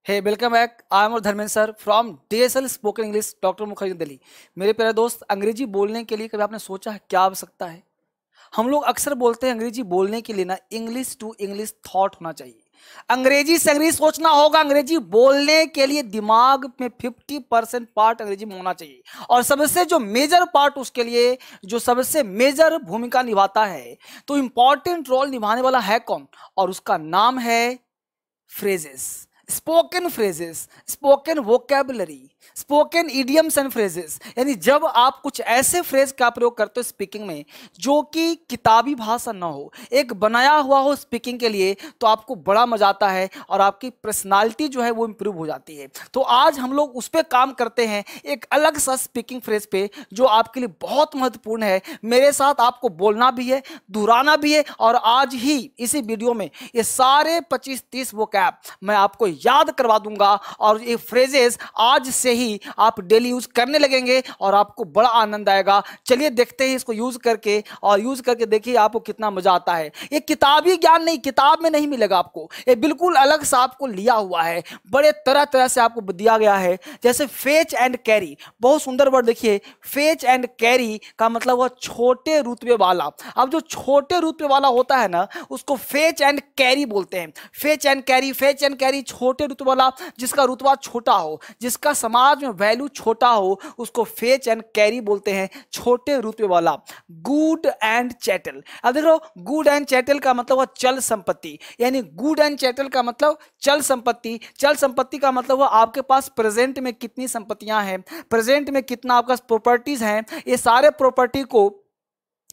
Hey welcome back. I am Dharmendra sir from DSL spoken English doctor Mukherjee Delhi. मेरे प्यारे दोस्त, अंग्रेजी बोलने के लिए कभी आपने सोचा है क्या आवश्यकता है? हम लोग अक्सर बोलते हैं अंग्रेजी बोलने के लिए ना इंग्लिश टू इंग्लिश थॉट होना चाहिए। अंग्रेजी से अंग्रेजी सोचना होगा। अंग्रेजी बोलने के लिए दिमाग में 50% पार्ट अंग्रेजी में होना चाहिए। और सबसे जो मेजर पार्ट उसके लिए जो सबसे मेजर भूमिका निभाता है, तो इंपॉर्टेंट रोल निभाने वाला है कौन? और उसका नाम है phrases, spoken phrases, spoken vocabulary, spoken idioms and phrases. यानी जब आप कुछ ऐसे फ्रेज का प्रयोग करते हो स्पीकिंग में जो कि किताबी भाषा ना हो, एक बनाया हुआ हो स्पीकिंग के लिए, तो आपको बड़ा मजा आता है और आपकी पर्सनालिटी जो है वो इंप्रूव हो जाती है। तो आज हम लोग उस पर काम करते हैं, एक अलग सा स्पीकिंग फ्रेज पे जो आपके लिए बहुत महत्वपूर्ण है। मेरे साथ आपको बोलना भी है, दोहराना भी है, और आज ही इसी वीडियो में ये सारे 25-30 वोकैब मैं आपको याद करवा दूंगा। और ये फ्रेजेस आज से ही आप डेली यूज करने लगेंगे और आपको बड़ा आनंद आएगा। चलिए देखते हैं इसको यूज करके, और यूज करके देखिए आपको कितना मजा आता है। ये किताबी ज्ञान नहीं, किताब में नहीं मिलेगा आपको, ये बिल्कुल अलग सा आपको लिया हुआ है, बड़े तरह तरह से आपको दिया गया है। जैसे फेच एंड कैरी, बहुत सुंदर वर्ड देखिए। फेच एंड कैरी का मतलब हुआ छोटे रुतबे वाला। अब जो छोटे रुतबे वाला होता है ना, उसको फेच एंड कैरी बोलते हैं। Fetch and carry, fetch and carry, छोटे रुतबे वाला, जिसका रुतबा छोटा हो, जिसका समाज में वैल्यू छोटा हो, उसको फेच एंड कैरी बोलते हैं, छोटे रुतबे वाला। गुड एंड चैटल, अब देख लो, गुड एंड चैटल का मतलब हुआ चल संपत्ति। यानी गुड एंड चैटल का मतलब चल संपत्ति। चल संपत्ति का मतलब हुआ आपके पास प्रेजेंट में कितनी संपत्तियां हैं, प्रेजेंट में कितना आपका प्रॉपर्टीज हैं। ये सारे प्रॉपर्टी को,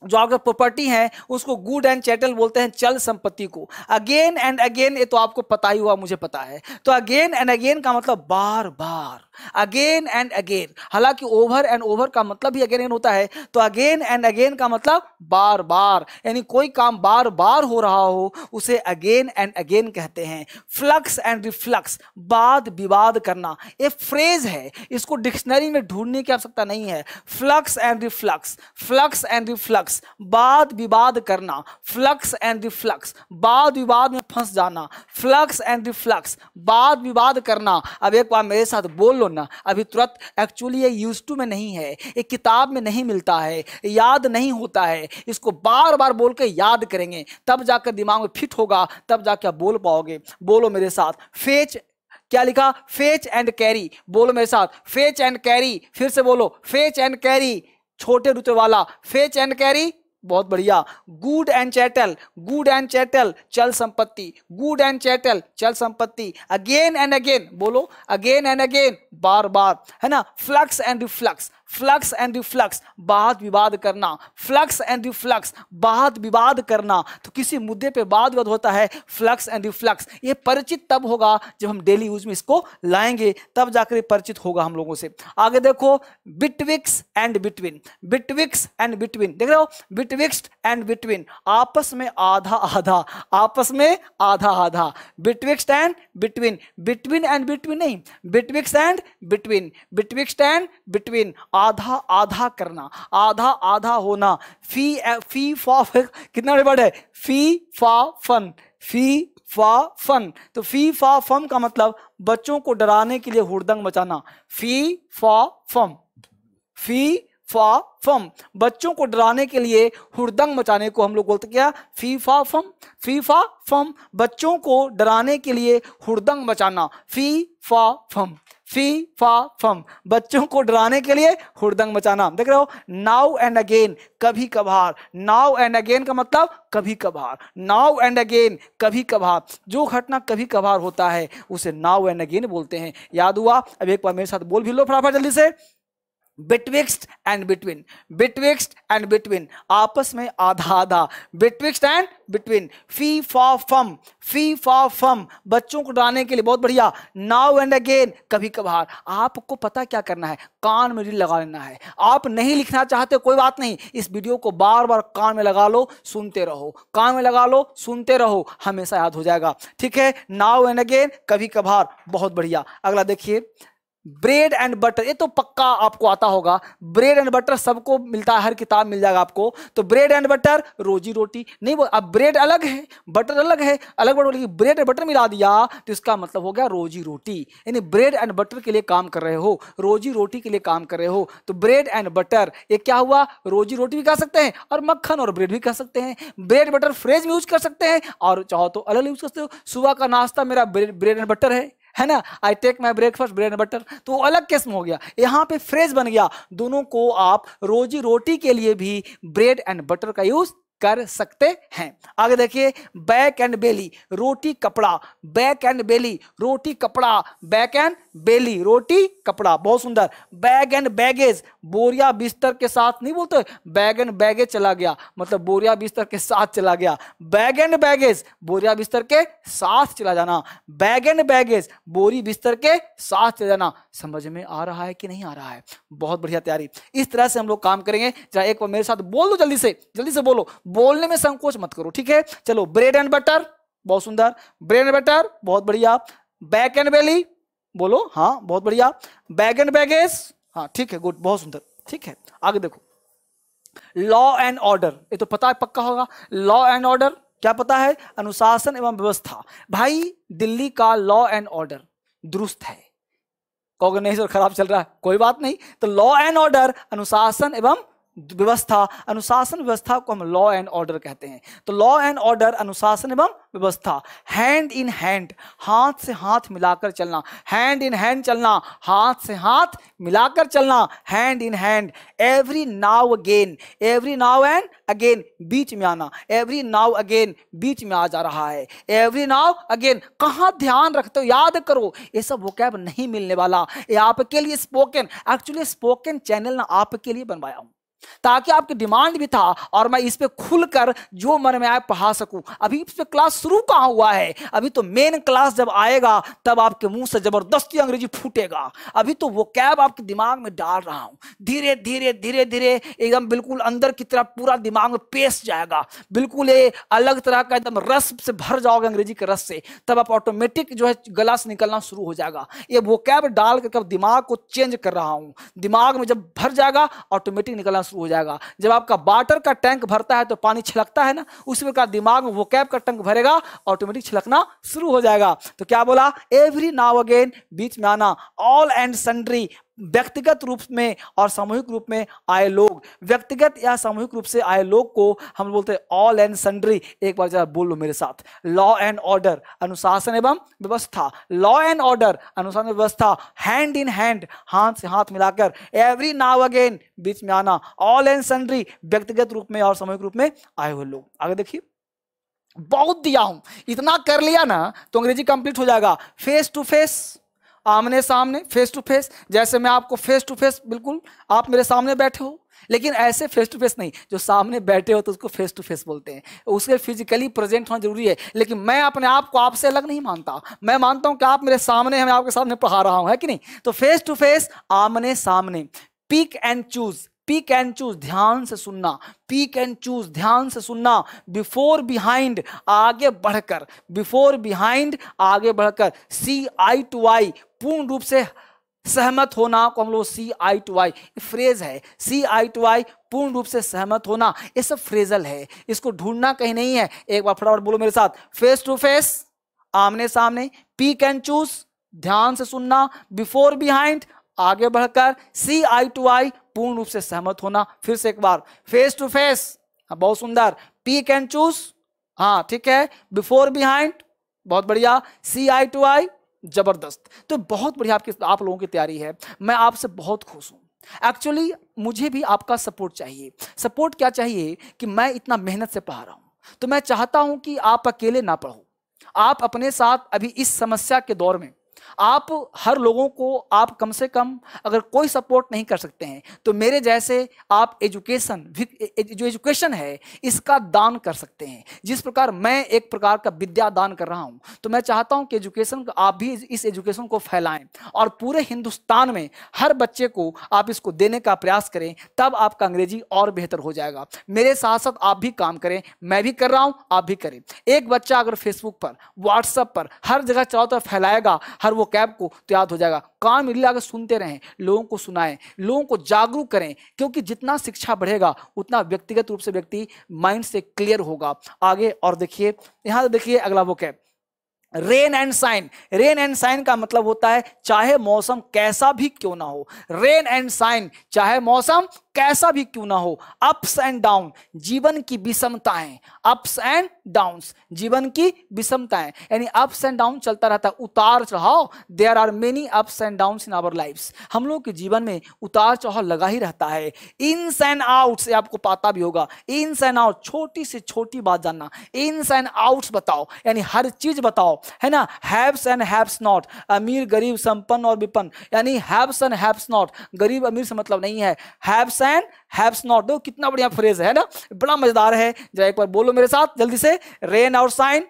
जो आपका प्रॉपर्टी है, उसको गुड एंड चैटल बोलते हैं, चल संपत्ति को। अगेन एंड अगेन, ये तो आपको पता ही हुआ, मुझे पता है। तो अगेन एंड अगेन का मतलब बार बार, अगेन एंड अगेन। हालांकि ओवर एंड ओवर का मतलब भी अगेन एंड होता है, तो अगेन एंड अगेन का मतलब बार बार। यानी कोई काम बार बार हो रहा हो उसे अगेन एंड अगेन कहते हैं। फ्लक्स एंड रिफ्लक्स, वाद विवाद करना, ये फ्रेज है, इसको डिक्शनरी में ढूंढने की आवश्यकता नहीं है। Flux and reflux, flux and reflux, वाद विवाद करना। फ्लक्स एंड रिफ्लक्स, वाद विवाद में फंस जाना। फ्लक्स एंड रिफ्लक्स, वाद विवाद करना। अब एक बार मेरे साथ बोल लो ना अभी तुरंत। एक्चुअली ये यूज्ड टू में नहीं है, ये किताब में नहीं मिलता है, याद नहीं होता है। इसको बार बार बोल के याद करेंगे, तब जाकर दिमाग में फिट होगा, तब जाकर आप बोल पाओगे। बोलो मेरे साथ, फेच, क्या लिखा? Fetch and carry. बोलो मेरे साथ, फेच एंड कैरी। फिर से बोलो, फेच एंड कैरी, छोटे रुतबे वाला, फेच एंड कैरी। बहुत बढ़िया। Good and chattel, good and chattel, चल संपत्ति, गुड एंड चैटल, चल संपत्ति। अगेन एंड अगेन, बोलो, अगेन एंड अगेन, बार बार, है ना। Flux and reflux, flux and reflux, वाद विवाद करना। फ्लक्स एंड रिफ्लक्स, वाद विवाद करना। तो किसी मुद्दे पे वाद विवाद होता है, फ्लक्स एंड रिफ्लक्स। ये परिचित तब होगा जब हम डेली यूज में इसको लाएंगे, तब जाकर ये परिचित होगा हम लोगों से। आगे देखो, बिटविक्स and between, betwixt and between, देख रहे हो, बिटविक्स एंड बिटवीन, आपस में आधा आधा, आपस में आधा आधा। Betwixt and between, between and between नहीं, betwixt and between, betwixt and between, आधा आधा करना, आधा आधा होना। फी फा, कितना बड़ा वर्ड है, फी फा फन, फी फा फन। तो फी फा फम का मतलब बच्चों को डराने के लिए हुड़दंग मचाना। फी फा फम, फी फा फम, बच्चों को डराने के लिए हुड़दंग मचाने को हम लोग बोलते क्या? फीफा फम, फीफा फम, बच्चों को डराने के लिए हुड़दंग मचाना। फी फा फम, फी फा फम, बच्चों को डराने के लिए हुड़दंग मचाना। देख रहे हो, नाउ एंड अगेन, कभी कभार। नाउ एंड अगेन का मतलब कभी कभार, नाउ एंड अगेन, कभी कभार। जो घटना कभी कभार होता है उसे नाउ एंड अगेन बोलते हैं। याद हुआ? अब एक बार मेरे साथ बोल भी लो फटाफट जल्दी से। बिटविक्स्ट एंड बिटवीन, बिटविक्स्ट एंड बिटवीन, आपस में आधा आधा। बिटविक्स्ट एंड बिटवीन, फी फा फम, फी फा फम, बच्चों को डराने के लिए। बहुत बढ़िया। नाउ एंड अगेन, कभी कभार। आपको पता क्या करना है? कान में रील लगा लेना है। आप नहीं लिखना चाहते कोई बात नहीं, इस वीडियो को बार बार कान में लगा लो, सुनते रहो, कान में लगा लो, सुनते रहो, हमेशा याद हो जाएगा। ठीक है, नाउ एंड अगेन, कभी कभार। बहुत बढ़िया। अगला देखिए, ब्रेड एंड बटर, ये तो पक्का आपको आता होगा। ब्रेड एंड बटर सबको मिलता है, हर किताब मिल जाएगा आपको। तो ब्रेड एंड बटर रोजी रोटी नहीं, वो अब ब्रेड अलग है बटर अलग है, अलग बटर, लेकिन ब्रेड एंड बटर मिला दिया तो इसका मतलब हो गया रोजी रोटी। यानी ब्रेड एंड बटर के लिए काम कर रहे हो, रोजी रोटी के लिए काम कर रहे हो। तो ब्रेड एंड बटर ये क्या हुआ, रोजी रोटी भी कह सकते हैं और मक्खन और ब्रेड भी कह सकते हैं। ब्रेड बटर फ्रेज में यूज कर सकते हैं और चाहो तो अलग यूज कर सकते हो। सुबह का नाश्ता मेरा ब्रेड एंड बटर है ना, I take my breakfast bread and butter, तो वो अलग किस्म हो गया, यहाँ पे फ्रेज बन गया। दोनों को आप रोजी रोटी के लिए भी ब्रेड एंड बटर का यूज कर सकते हैं। आगे देखिए, बैक एंड बेली रोटी कपड़ा, बैक एंड बेली रोटी कपड़ा, बैक एंड बेली रोटी कपड़ा, बहुत सुंदर। बैग एंड बैगेज बोरिया बिस्तर के साथ नहीं बोलते, बैग एंड बैगेज चला गया मतलब बोरिया बिस्तर के साथ चला गया। बैग एंड बैगेज बोरिया बिस्तर के साथ चला जाना, बैग एंड बैगेज बोरी बिस्तर के साथ चला जाना। समझ में आ रहा है कि नहीं आ रहा है? बहुत बढ़िया तैयारी। इस तरह से हम लोग काम करेंगे। जरा एक बार मेरे साथ बोल दो, जल्दी से बोलो, बोलने में संकोच मत करो, ठीक है? चलो, ब्रेड एंड बटर, बहुत सुंदर, ब्रेड एंड बटर, बहुत बढ़िया। बैक एंड बेली बोलो, हाँ बहुत बढ़िया। बैग एंड बैगेज, हाँ ठीक है, गुड, बहुत सुंदर, ठीक है। आगे देखो, लॉ एंड ऑर्डर, ये तो पता है पक्का होगा। लॉ एंड ऑर्डर क्या पता है? अनुशासन एवं व्यवस्था। भाई दिल्ली का लॉ एंड ऑर्डर दुरुस्त है, कॉग्निशन खराब चल रहा है, कोई बात नहीं। तो लॉ एंड ऑर्डर, अनुशासन एवं व्यवस्था, अनुशासन व्यवस्था को हम लॉ एंड ऑर्डर कहते हैं। तो लॉ एंड ऑर्डर, अनुशासन एवं व्यवस्था। हैंड इन हैंड, हाथ से हाथ मिलाकर चलना, हैंड इन हैंड चलना, हाथ से हाथ मिलाकर चलना, hand in hand. Every now again, every now and again बीच में आना, एवरी नाउ अगेन बीच में आ जा रहा है, एवरी नाउ अगेन। कहाँ ध्यान रखते हो, याद करो, ये सब वोकैब नहीं मिलने वाला, ये आपके लिए स्पोकन, एक्चुअली स्पोकन चैनल ना आपके लिए बनवाया हूं ताकि आपकी डिमांड भी था और मैं इस पे खुलकर जो मन में आए पढ़ा सकूं। अभी इस पे क्लास शुरू कहां हुआ है, अभी तो मेन क्लास जब आएगा तब आपके मुंह से जबरदस्ती अंग्रेजी फूटेगा। अभी तो वो कैब आपके दिमाग में डाल रहा हूं, धीरे धीरे धीरे धीरे एकदम बिल्कुल अंदर की तरफ पूरा दिमाग में पेश जाएगा, बिल्कुल ये अलग तरह का एकदम रस से भर जाओगे अंग्रेजी के रस से, तब आप ऑटोमेटिक जो है गला से निकलना शुरू हो जाएगा। ये वो कैब डाल कर दिमाग को चेंज कर रहा हूं, दिमाग में जब भर जाएगा ऑटोमेटिक निकलना हो जाएगा। जब आपका वाटर का टैंक भरता है तो पानी छिलकता है ना, उसी प्रकार दिमाग में वोकैब का टैंक भरेगा, ऑटोमेटिक छिलकना शुरू हो जाएगा। तो क्या बोला? एवरी नाउ अगेन बीच में आना, ऑल एंड सन्ड्री व्यक्तिगत रूप में और सामूहिक रूप में आए लोग, व्यक्तिगत या सामूहिक रूप से आए लोग को हम बोलते हैं ऑल एंड सन्ड्री। एक बार जरा बोल लो मेरे साथ, लॉ एंड ऑर्डर, अनुशासन एवं व्यवस्था, लॉ एंड ऑर्डर, अनुशासन व्यवस्था, हैंड इन हैंड, हाथ से हाथ मिलाकर, एवरी नाउ अगेन बीच में आना, ऑल एंड सन्ड्री व्यक्तिगत रूप में और सामूहिक रूप में आए हुए लोग। आगे देखिए, बहुत दिया हूं, इतना कर लिया ना तो अंग्रेजी कंप्लीट हो जाएगा। फेस टू फेस, आमने सामने, फेस टू फेस, जैसे मैं आपको फेस टू फेस, बिल्कुल आप मेरे सामने बैठे हो, लेकिन ऐसे फेस टू फेस नहीं, जो सामने बैठे हो तो उसको फेस टू फेस बोलते हैं, उसके फिजिकली प्रेजेंट होना जरूरी है। लेकिन मैं अपने आप को आपसे अलग नहीं मानता, मैं मानता हूं कि आप मेरे सामने हैं, मैं आपके सामने पढ़ा रहा हूं, है कि नहीं? तो फेस टू फेस, आमने सामने। Pick and choose, pick and choose ध्यान से सुनना, पिक एंड चूज ध्यान से सुनना। बिफोर बिहाइंड आगे बढ़कर, बिफोर बिहाइंड आगे बढ़कर। सी आई टू आई पूर्ण रूप से सहमत होना को हम लोग सी आई टू आई फ्रेज है, सी आई टू आई पूर्ण रूप से सहमत होना, ये सब फ्रेजल है, इसको ढूंढना कहीं नहीं है। एक बार फटाफट बोलो मेरे साथ, फेस टू फेस आमने सामने, पिक एंड चूज ध्यान से सुनना, बिफोर बिहाइंड आगे बढ़कर, सी आई टू आई पूर्ण रूप से सहमत होना। फिर से एक बार, फेस टू फेस, बहुत सुंदर, पिक एंड चूज, हाँ ठीक है, बिफोर बिहाइंड, बहुत बढ़िया, सी आई टू आई, जबरदस्त। तो बहुत बढ़िया आप लोगों की तैयारी है, मैं आपसे बहुत खुश हूं। एक्चुअली मुझे भी आपका सपोर्ट चाहिए। सपोर्ट क्या चाहिए कि मैं इतना मेहनत से पढ़ा रहा हूं, तो मैं चाहता हूं कि आप अकेले ना पढ़ो, आप अपने साथ अभी इस समस्या के दौर में आप हर लोगों को, आप कम से कम अगर कोई सपोर्ट नहीं कर सकते हैं तो मेरे जैसे आप एजुकेशन, जो एजुकेशन है इसका दान कर सकते हैं। जिस प्रकार मैं एक प्रकार का विद्या दान कर रहा हूं, तो मैं चाहता हूं कि एजुकेशन, आप भी इस एजुकेशन को फैलाएं और पूरे हिंदुस्तान में हर बच्चे को आप इसको देने का प्रयास करें, तब आपका अंग्रेजी और बेहतर हो जाएगा। मेरे साथ साथ आप भी काम करें, मैं भी कर रहा हूं, आप भी करें। एक बच्चा अगर फेसबुक पर, व्हाट्सएप पर, हर जगह चाहो तो फैलाएगा, हर वो वो कैब को तो याद हो जाएगा। कान में लगा सुनते रहें, लोगों को सुनाएं, लोगों को जागरूक करें, क्योंकि जितना शिक्षा बढ़ेगा उतना व्यक्तिगत रूप से व्यक्ति माइंड से क्लियर होगा। आगे और देखिए, यहां देखिए अगला वो कैब, rain and shine. Rain and shine का मतलब होता है चाहे मौसम कैसा भी क्यों ना हो, रेन एंड साइन, चाहे मौसम कैसा भी क्यों ना हो, अप्स एंड डाउन, जीवन की विषमताएं, अप्स एंड डाउन्स, जीवन की विषमताएं, यानी अप्स एंड डाउन चलता रहता है, उतार चढ़ाव। There are many ups and downs in our lifes, हम लोग के जीवन में उतार चढ़ाव लगा ही रहता है। इन्स एंड आउट्स, ये आपको पता भी होगा, इन्स एंड आउट, छोटी से छोटी बात जानना, इन्स एंड आउट्स बताओ, यानी हर चीज बताओ, है ना। हैव्स एंड हैव्स नॉट, अमीर गरीब संपन्न और विपन्न, यानी हैव्स एंड हैव्स नॉट, गरीब अमीर से मतलब नहीं है, हैव्स एंड हैव्स नॉट। देखो कितना बढ़िया फ्रेज है ना, बड़ा मजेदार है। जरा एक बार बोलो मेरे साथ जल्दी से, रेन और साइन,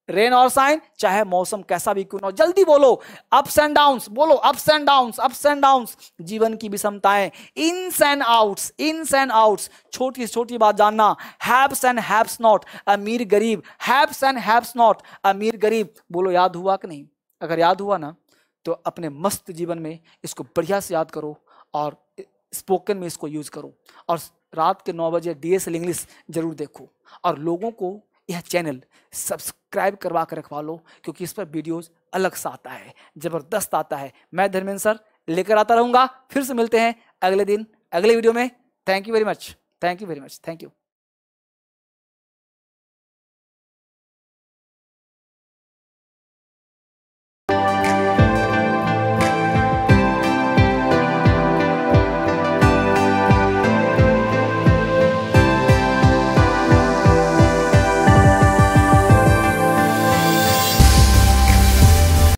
रेन और साइन, चाहे मौसम कैसा भी क्यों ना हो, जल्दी बोलो। अप्स एंड डाउन्स, बोलो ups and downs, ups and downs, जीवन की विषमताएं, ins and outs, ins and outs, छोटी छोटी बात जानना, हैव्स एंड हैव्स नॉट, अमीर गरीब, हैव्स एंड हैव्स नॉट, अमीर गरीब। बोलो याद हुआ कि नहीं? अगर याद हुआ ना तो अपने मस्त जीवन में इसको बढ़िया से याद करो और स्पोकन में इसको यूज करो, और रात के 9 बजे DSL इंग्लिश जरूर देखो, और लोगों को यह चैनल सब्सक्राइब करवा कर रखवा लो, क्योंकि इस पर वीडियोस अलग सा आता है, जबरदस्त आता है। मैं धर्मेंद्र सर लेकर आता रहूंगा। फिर से मिलते हैं अगले दिन अगले वीडियो में। Thank you very much, thank you very much, thank you.